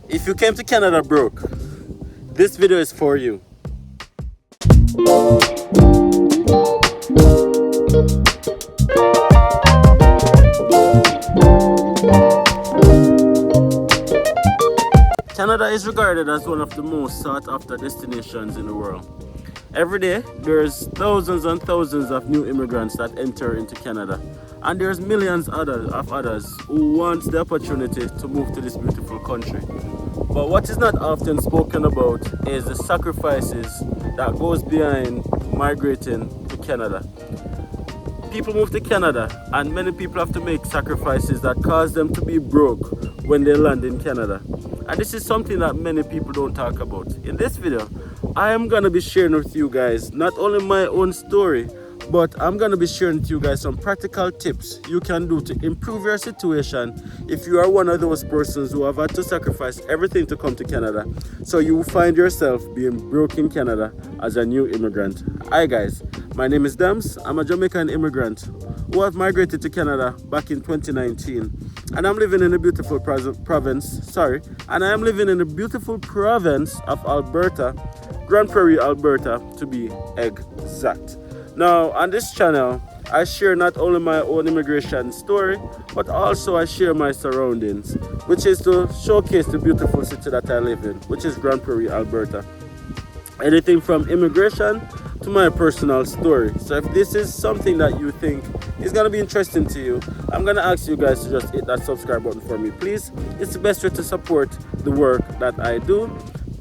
If you came to Canada broke, this video is for you. Canada is regarded as one of the most sought after destinations in the world. Every day, there's thousands and thousands of new immigrants that enter into Canada, and there's millions of others who want the opportunity to move to this beautiful country. But what is not often spoken about is the sacrifices that goes behind migrating to Canada. People move to Canada, and many people have to make sacrifices that cause them to be broke when they land in Canada. And this is something that many people don't talk about. In this video, I am going to be sharing with you guys not only my own story, but I'm going to be sharing with you guys some practical tips you can do to improve your situation if you are one of those persons who have had to sacrifice everything to come to Canada. So you find yourself being broke in Canada as a new immigrant. Hi guys, my name is Dams. I'm a Jamaican immigrant who have migrated to Canada back in 2019. And I'm living in a beautiful province of Alberta, Grand Prairie, Alberta, to be exact. Now, on this channel, I share not only my own immigration story, but also I share my surroundings, which is to showcase the beautiful city that I live in, which is Grand Prairie, Alberta. Anything from immigration to my personal story. So if this is something that you think is going to be interesting to you, I'm going to ask you guys to just hit that subscribe button for me, please. It's the best way to support the work that I do.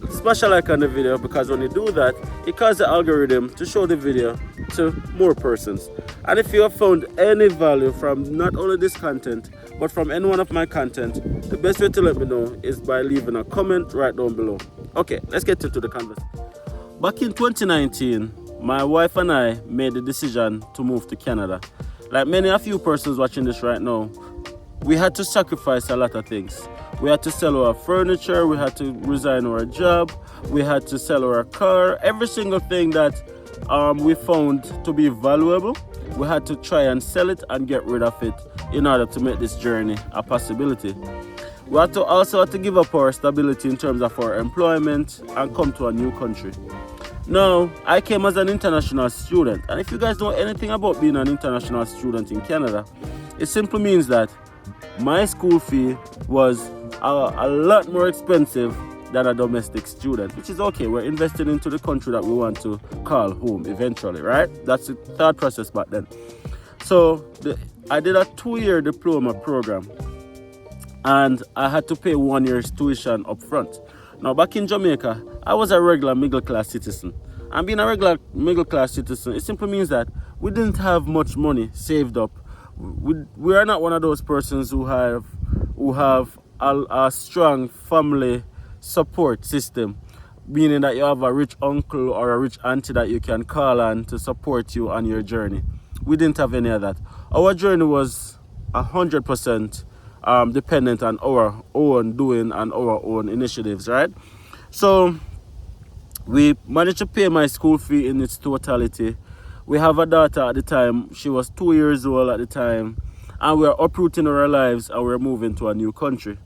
Smash a like on the video, because when you do that, it causes the algorithm to show the video to more persons. And if you have found any value from not only this content, but from any one of my content, the best way to let me know is by leaving a comment right down below. Okay, let's get into the conversation. Back in 2019, my wife and I made the decision to move to Canada. Like many of you persons watching this right now, we had to sacrifice a lot of things. We had to sell our furniture, we had to resign our job, we had to sell our car. Every single thing that we found to be valuable, we had to try and sell it and get rid of it in order to make this journey a possibility. We had to also give up our stability in terms of our employment and come to a new country. Now, I came as an international student, and if you guys know anything about being an international student in Canada, it simply means that my school fee was a lot more expensive than a domestic student, which is okay. We're investing into the country that we want to call home eventually, right? That's the thought process back then. So I did a 2-year diploma program, and I had to pay 1 year's tuition up front. Now, back in Jamaica, I was a regular middle-class citizen. And being a regular middle-class citizen, it simply means that we didn't have much money saved up. We are not one of those persons who have a strong family support system, meaning that you have a rich uncle or a rich auntie that you can call on to support you on your journey. We didn't have any of that. Our journey was 100% dependent on our own doing and our own initiatives, right? So we managed to pay my school fee in its totality. We have a daughter at the time. She was 2 years old at the time, and we are uprooting our lives and we're moving to a new country.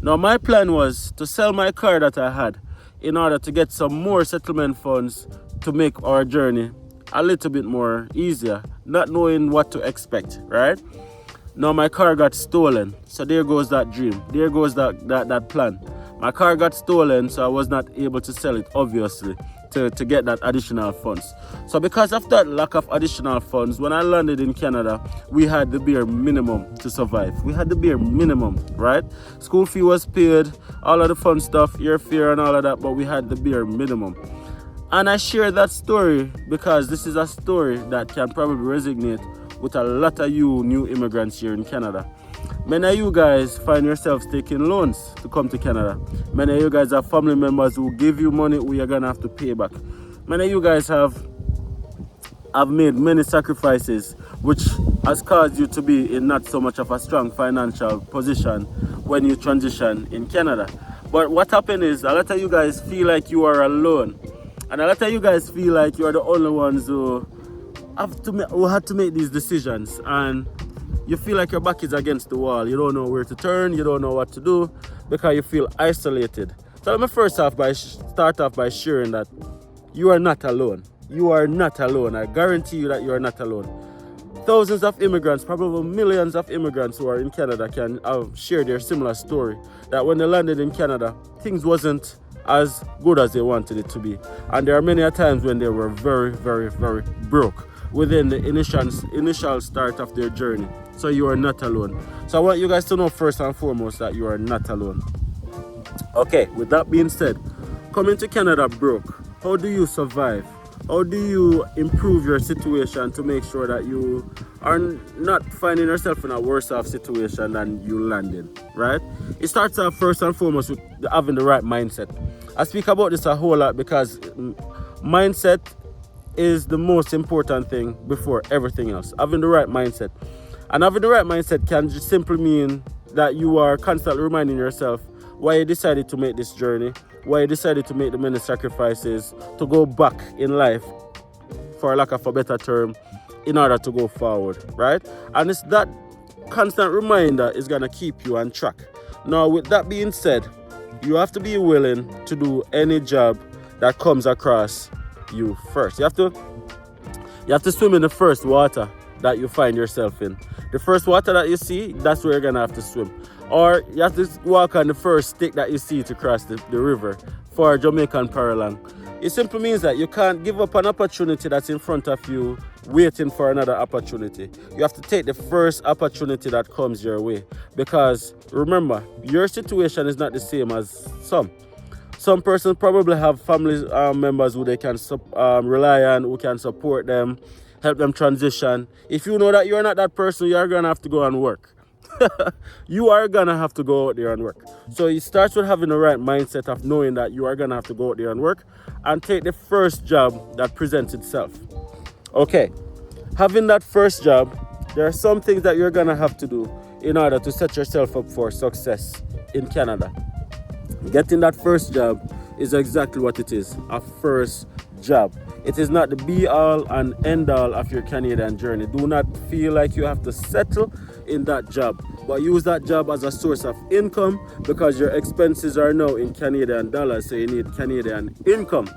Now, my plan was to sell my car that I had in order to get some more settlement funds to make our journey a little bit more easier, not knowing what to expect, right? Now, my car got stolen, so there goes that dream. There goes that plan. My car got stolen, so I was not able to sell it, obviously, to get that additional funds. So because of that lack of additional funds, when I landed in Canada, we had the bare minimum to survive. We had the bare minimum, right? School fee was paid, all of the fun stuff, airfare and all of that, but we had the bare minimum. And I share that story because this is a story that can probably resonate with a lot of you new immigrants here in Canada. Many of you guys find yourselves taking loans to come to Canada. Many of you guys have family members who give you money who you're gonna have to pay back. Many of you guys have made many sacrifices, which has caused you to be in not so much of a strong financial position when you transition in Canada. But what happened is a lot of you guys feel like you are alone, and a lot of you guys feel like you are the only ones who had to make these decisions, and you feel like your back is against the wall. You don't know where to turn, you don't know what to do, because you feel isolated. So let me start off by sharing that you are not alone. You are not alone. I guarantee you that you are not alone. Thousands of immigrants, probably millions of immigrants who are in Canada can share their similar story. That when they landed in Canada, things wasn't as good as they wanted it to be. And there are many a times when they were very, very, very broke within the initial start of their journey. So you are not alone. So I want you guys to know first and foremost that you are not alone. Okay, with that being said, coming to Canada broke, how do you survive? How do you improve your situation to make sure that you are not finding yourself in a worse off situation than you landed, right? It starts off first and foremost with having the right mindset. I speak about this a whole lot because mindset is the most important thing before everything else. Having the right mindset. And having the right mindset can just simply mean that you are constantly reminding yourself why you decided to make this journey, why you decided to make the many sacrifices to go back in life, for lack of a better term, in order to go forward, right? And it's that constant reminder is going to keep you on track. Now, with that being said, you have to be willing to do any job that comes across you first. You have to swim in the first water that you find yourself in. The first water that you see, that's where you're going to have to swim. Or you have to walk on the first stick that you see to cross the river for Jamaican parallel. It simply means that you can't give up an opportunity that's in front of you waiting for another opportunity. You have to take the first opportunity that comes your way. Because remember, your situation is not the same as some. Some persons probably have family members who they can rely on, who can support them, help them transition. If you know that you're not that person, you're going to have to go and work. You are gonna have to go out there and work. So it starts with having the right mindset of knowing that you are gonna have to go out there and work and take the first job that presents itself. Okay, having that first job, there are some things that you're gonna have to do in order to set yourself up for success in Canada. Getting that first job is exactly what it is, a first job. It is not the be all and end all of your Canadian journey. Do not feel like you have to settle in that job, but use that job as a source of income because your expenses are now in Canadian dollars, so you need Canadian income.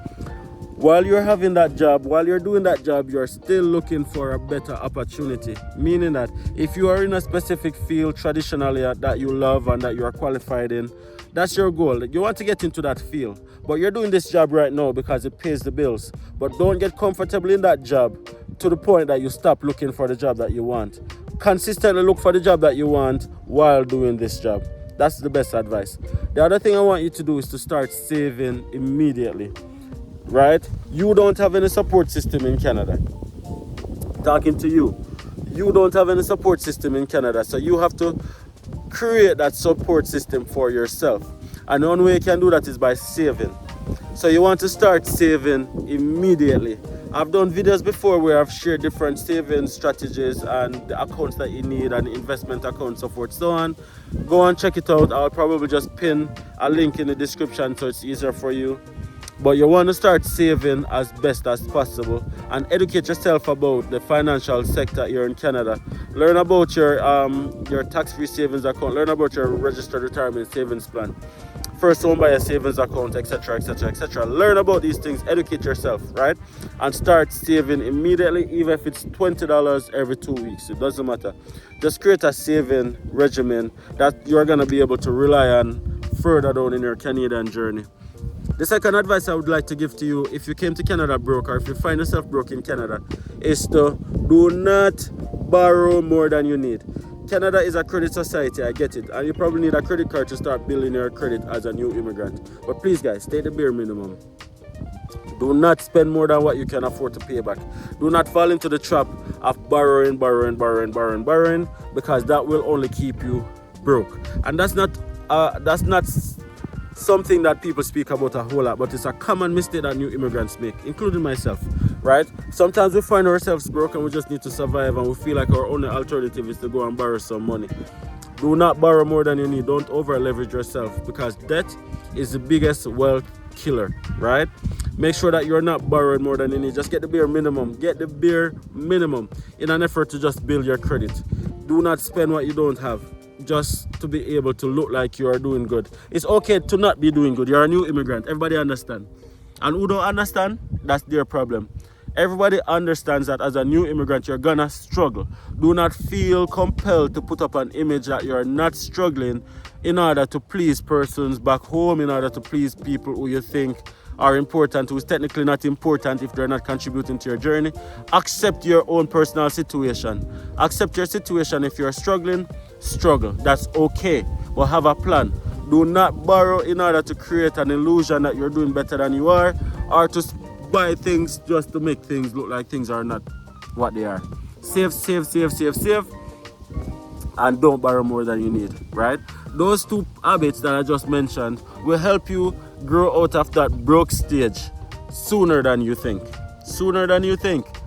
While you're having that job, while you're doing that job, you're still looking for a better opportunity. Meaning that if you are in a specific field traditionally that you love and that you are qualified in, that's your goal. You want to get into that field, but you're doing this job right now because it pays the bills. But don't get comfortable in that job to the point that you stop looking for the job that you want. Consistently look for the job that you want while doing this job. That's the best advice. The other thing I want you to do is to start saving immediately, right? You don't have any support system in Canada. Talking to you. You don't have any support system in Canada, so you have to create that support system for yourself. And the only way you can do that is by saving. So you want to start saving immediately. I've done videos before where I've shared different saving strategies and the accounts that you need and investment accounts, so forth, so on. Go and check it out. I'll probably just pin a link in the description so it's easier for you. But you want to start saving as best as possible and educate yourself about the financial sector here in Canada. Learn about your tax-free savings account. Learn about your registered retirement savings plan. First home buyer savings account, etc., etc., etc. Learn about these things, educate yourself, right? And start saving immediately, even if it's $20 every 2 weeks. It doesn't matter. Just create a saving regimen that you're going to be able to rely on further down in your Canadian journey. The second advice I would like to give to you if you came to Canada broke or if you find yourself broke in Canada is to do not borrow more than you need. Canada is a credit society, I get it, and you probably need a credit card to start building your credit as a new immigrant. But please guys, stay the bare minimum. Do not spend more than what you can afford to pay back. Do not fall into the trap of borrowing, because that will only keep you broke. And that's not something that people speak about a whole lot, but it's a common mistake that new immigrants make, including myself, right? Sometimes we find ourselves broke and we just need to survive and we feel like our only alternative is to go and borrow some money. Do not borrow more than you need. Don't over leverage yourself because debt is the biggest wealth killer, right? Make sure that you're not borrowing more than you need. Just get the bare minimum. Get the bare minimum in an effort to just build your credit. Do not spend what you don't have. just to be able to look like you are doing good. It's okay to not be doing good. You're a new immigrant. Everybody understand. And who don't understand, that's their problem. Everybody understands that as a new immigrant, you're gonna struggle. Do not feel compelled to put up an image that you're not struggling in order to please persons back home, in order to please people who you think are important, who's technically not important if they're not contributing to your journey. Accept your own personal situation. Accept your situation. If you're struggling, struggle. That's okay. But have a plan. Do not borrow in order to create an illusion that you're doing better than you are, or to buy things just to make things look like things are not what they are. Save, and don't borrow more than you need, right? Those two habits that I just mentioned will help you grow out of that broke stage sooner than you think.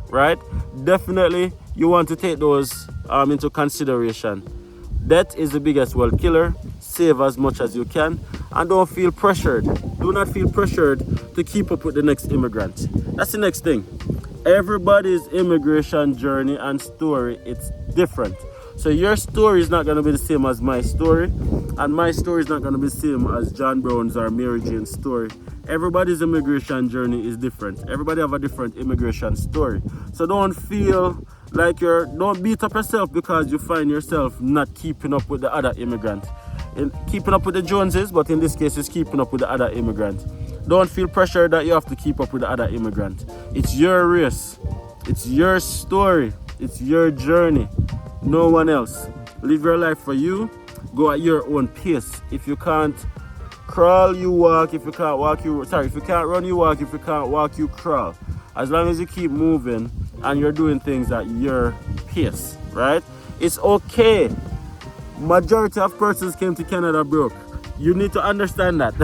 Right? Definitely you want to take those into consideration. Debt is the biggest wealth killer. Save as much as you can, and don't feel pressured. Do not feel pressured to keep up with the next immigrant. That's the next thing. Everybody's immigration journey and story, it's different. So your story is not going to be the same as my story, and my story is not going to be the same as John Brown's or Mary Jane's story. Everybody's immigration journey is different. Everybody have a different immigration story. So don't feel like don't beat up yourself because you find yourself not keeping up with the other immigrant. Keeping up with the Joneses, but in this case it's keeping up with the other immigrant. Don't feel pressure that you have to keep up with the other immigrant. It's your race. It's your story. It's your journey. No one else. Live your life for you. Go at your own pace. If you can't crawl, you walk. If you can't walk, if you can't run, you walk. If you can't walk, you crawl. As long as you keep moving and you're doing things at your pace, right? It's okay. Majority of persons came to Canada broke. You need to understand that.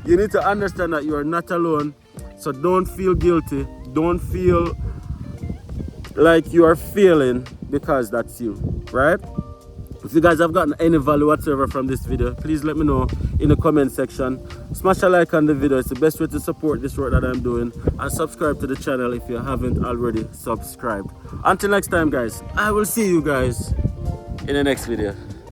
You need to understand that you are not alone. So don't feel guilty. Don't feel like you are failing because that's you, right? If you guys have gotten any value whatsoever from this video, please let me know in the comment section. Smash a like on the video. It's the best way to support this work that I'm doing. And subscribe to the channel if you haven't already subscribed. Until next time, guys, I will see you guys in the next video.